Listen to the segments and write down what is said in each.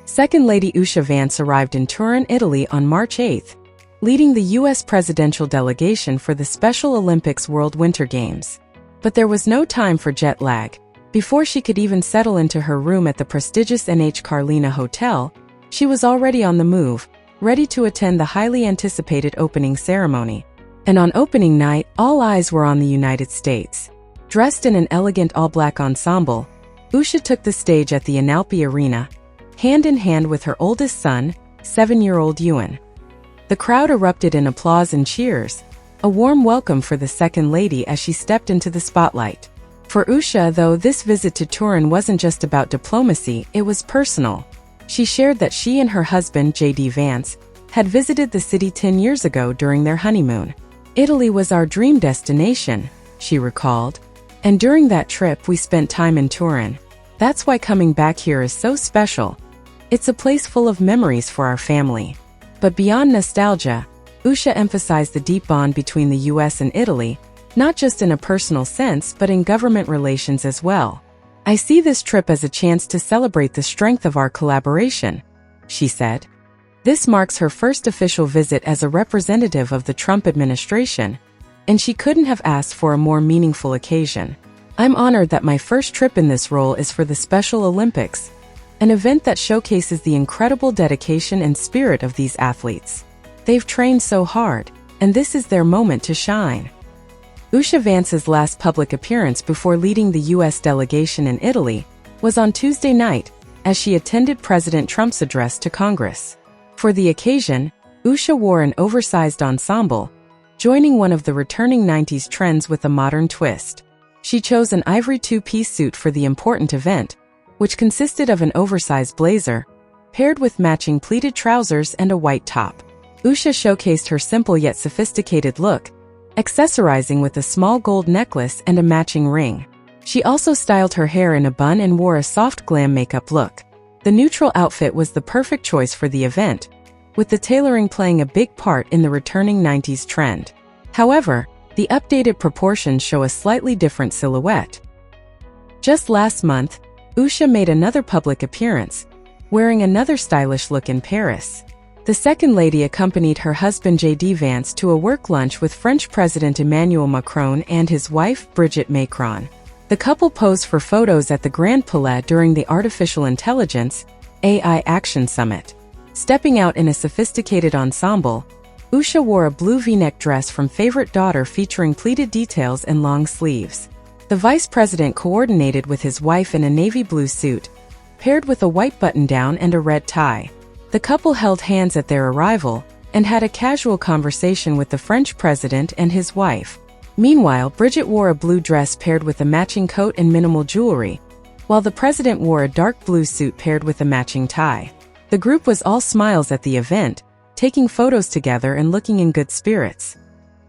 Second Lady Usha Vance arrived in Turin, Italy on March 8, leading the U.S. presidential delegation for the Special Olympics World Winter Games. But there was no time for jet lag. Before she could even settle into her room at the prestigious NH Carlina Hotel, she was already on the move, ready to attend the highly anticipated opening ceremony. And on opening night, all eyes were on the United States. Dressed in an elegant all-black ensemble, Usha took the stage at the Inalpi Arena, hand in hand with her oldest son, 7-year-old Ewan. The crowd erupted in applause and cheers, a warm welcome for the Second Lady as she stepped into the spotlight. For Usha, though, this visit to Turin wasn't just about diplomacy, it was personal. She shared that she and her husband, J.D. Vance, had visited the city 10 years ago during their honeymoon. "Italy was our dream destination," she recalled. "And during that trip we spent time in Turin. That's why coming back here is so special. It's a place full of memories for our family." But beyond nostalgia, Usha emphasized the deep bond between the U.S. and Italy, not just in a personal sense but in government relations as well. "I see this trip as a chance to celebrate the strength of our collaboration," she said. This marks her first official visit as a representative of the Trump administration, and she couldn't have asked for a more meaningful occasion. "I'm honored that my first trip in this role is for the Special Olympics, an event that showcases the incredible dedication and spirit of these athletes. They've trained so hard, and this is their moment to shine." Usha Vance's last public appearance before leading the U.S. delegation in Italy was on Tuesday night, as she attended President Trump's address to Congress. For the occasion, Usha wore an oversized ensemble, joining one of the returning 90s trends with a modern twist. She chose an ivory two-piece suit for the important event, which consisted of an oversized blazer, paired with matching pleated trousers and a white top. Usha showcased her simple yet sophisticated look, accessorizing with a small gold necklace and a matching ring. She also styled her hair in a bun and wore a soft glam makeup look. The neutral outfit was the perfect choice for the event, with the tailoring playing a big part in the returning 90s trend. However, the updated proportions show a slightly different silhouette. Just last month, Usha made another public appearance, wearing another stylish look in Paris. The Second Lady accompanied her husband J.D. Vance to a work lunch with French President Emmanuel Macron and his wife Brigitte Macron. The couple posed for photos at the Grand Palais during the Artificial Intelligence (AI) Action Summit. Stepping out in a sophisticated ensemble, Usha wore a blue V-neck dress from Favorite Daughter featuring pleated details and long sleeves. The vice president coordinated with his wife in a navy blue suit, paired with a white button-down and a red tie. The couple held hands at their arrival and had a casual conversation with the French president and his wife. Meanwhile, Brigitte wore a blue dress paired with a matching coat and minimal jewelry, while the president wore a dark blue suit paired with a matching tie. The group was all smiles at the event, taking photos together and looking in good spirits.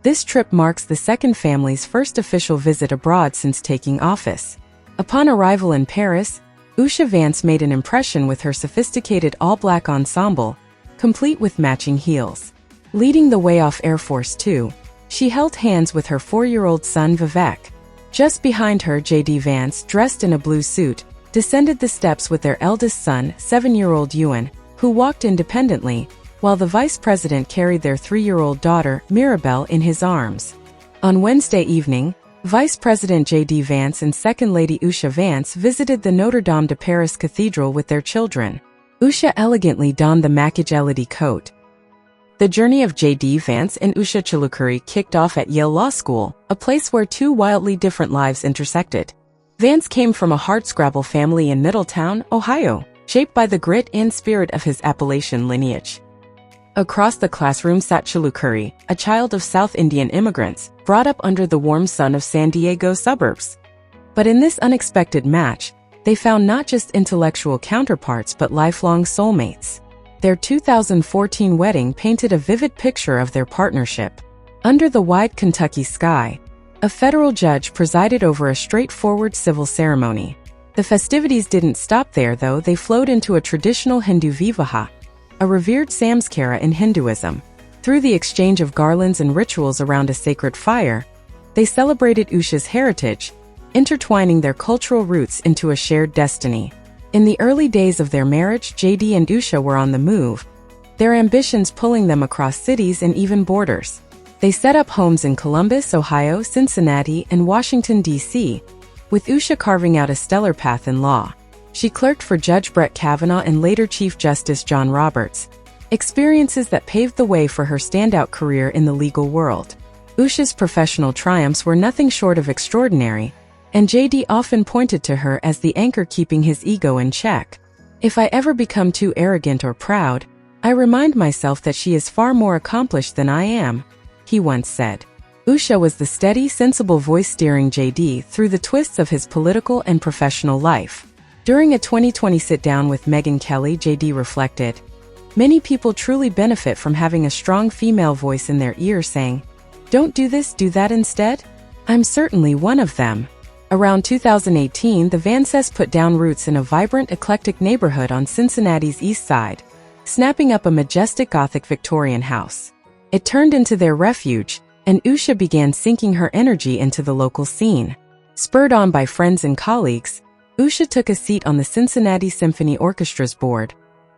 This trip marks the second family's first official visit abroad since taking office. Upon arrival in Paris, Usha Vance made an impression with her sophisticated all-black ensemble, complete with matching heels. Leading the way off Air Force 2, she held hands with her 4-year-old son Vivek. Just behind her, J.D. Vance, dressed in a blue suit, descended the steps with their eldest son, 7-year-old Ewan, who walked independently, while the vice president carried their 3-year-old daughter, Mirabelle, in his arms. On Wednesday evening, Vice President J.D. Vance and Second Lady Usha Vance visited the Notre Dame de Paris Cathedral with their children. Usha elegantly donned the Machiavelli coat. The journey of J.D. Vance and Usha Chilukuri kicked off at Yale Law School, a place where two wildly different lives intersected. Vance came from a hardscrabble family in Middletown, Ohio, shaped by the grit and spirit of his Appalachian lineage. Across the classroom sat Chilukuri, a child of South Indian immigrants, brought up under the warm sun of San Diego suburbs. But in this unexpected match, they found not just intellectual counterparts but lifelong soulmates. Their 2014 wedding painted a vivid picture of their partnership. Under the wide Kentucky sky, a federal judge presided over a straightforward civil ceremony. The festivities didn't stop there, though. They flowed into a traditional Hindu vivaha, a revered samskara in Hinduism. Through the exchange of garlands and rituals around a sacred fire, they celebrated Usha's heritage, intertwining their cultural roots into a shared destiny. In the early days of their marriage, JD and Usha were on the move, their ambitions pulling them across cities and even borders. They set up homes in Columbus, Ohio, Cincinnati, and Washington, D.C., with Usha carving out a stellar path in law. She clerked for Judge Brett Kavanaugh and later Chief Justice John Roberts, experiences that paved the way for her standout career in the legal world. Usha's professional triumphs were nothing short of extraordinary, and JD often pointed to her as the anchor keeping his ego in check. "If I ever become too arrogant or proud, I remind myself that she is far more accomplished than I am," he once said. Usha was the steady, sensible voice steering JD through the twists of his political and professional life. During a 2020 sit-down with Megyn Kelly, JD reflected, "Many people truly benefit from having a strong female voice in their ear saying, 'Don't do this, do that instead.' I'm certainly one of them." Around 2018, the Vances put down roots in a vibrant, eclectic neighborhood on Cincinnati's east side, snapping up a majestic Gothic Victorian house. It turned into their refuge, and Usha began sinking her energy into the local scene. Spurred on by friends and colleagues, Usha took a seat on the Cincinnati Symphony Orchestra's board,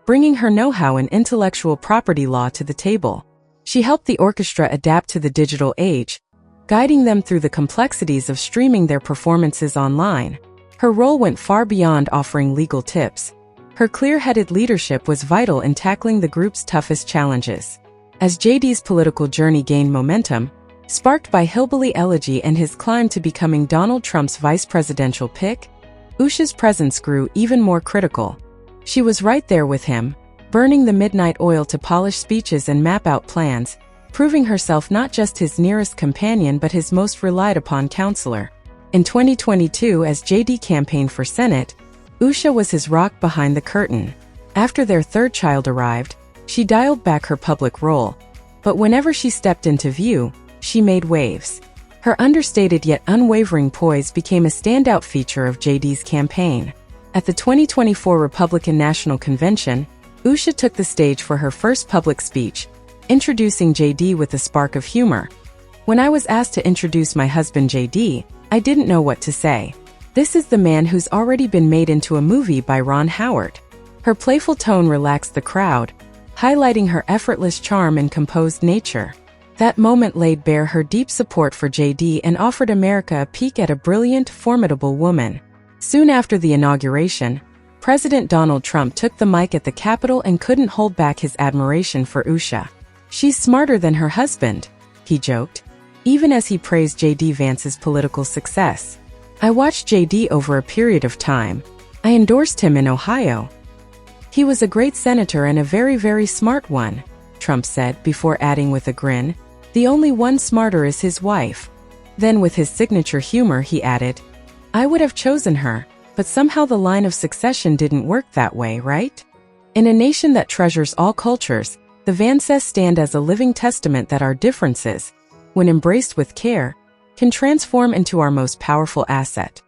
bringing her know-how in intellectual property law to the table. She helped the orchestra adapt to the digital age, guiding them through the complexities of streaming their performances online. Her role went far beyond offering legal tips. Her clear-headed leadership was vital in tackling the group's toughest challenges. As JD's political journey gained momentum, sparked by Hillbilly Elegy and his climb to becoming Donald Trump's vice presidential pick, Usha's presence grew even more critical. She was right there with him, burning the midnight oil to polish speeches and map out plans, proving herself not just his nearest companion but his most relied-upon counselor. In 2022, as JD campaigned for Senate, Usha was his rock behind the curtain. After their third child arrived, she dialed back her public role, but whenever she stepped into view, she made waves. Her understated yet unwavering poise became a standout feature of JD's campaign. At the 2024 Republican National Convention, Usha took the stage for her first public speech, introducing JD with a spark of humor. "When I was asked to introduce my husband JD, I didn't know what to say. This is the man who's already been made into a movie by Ron Howard." Her playful tone relaxed the crowd, highlighting her effortless charm and composed nature. That moment laid bare her deep support for JD and offered America a peek at a brilliant, formidable woman. Soon after the inauguration, President Donald Trump took the mic at the Capitol and couldn't hold back his admiration for Usha. "She's smarter than her husband," he joked, even as he praised JD Vance's political success. "I watched JD over a period of time. I endorsed him in Ohio. He was a great senator and a very, very smart one," Trump said before adding with a grin, "The only one smarter is his wife." Then with his signature humor he added, "I would have chosen her, but somehow the line of succession didn't work that way, right?" In a nation that treasures all cultures, the Vances stand as a living testament that our differences, when embraced with care, can transform into our most powerful asset.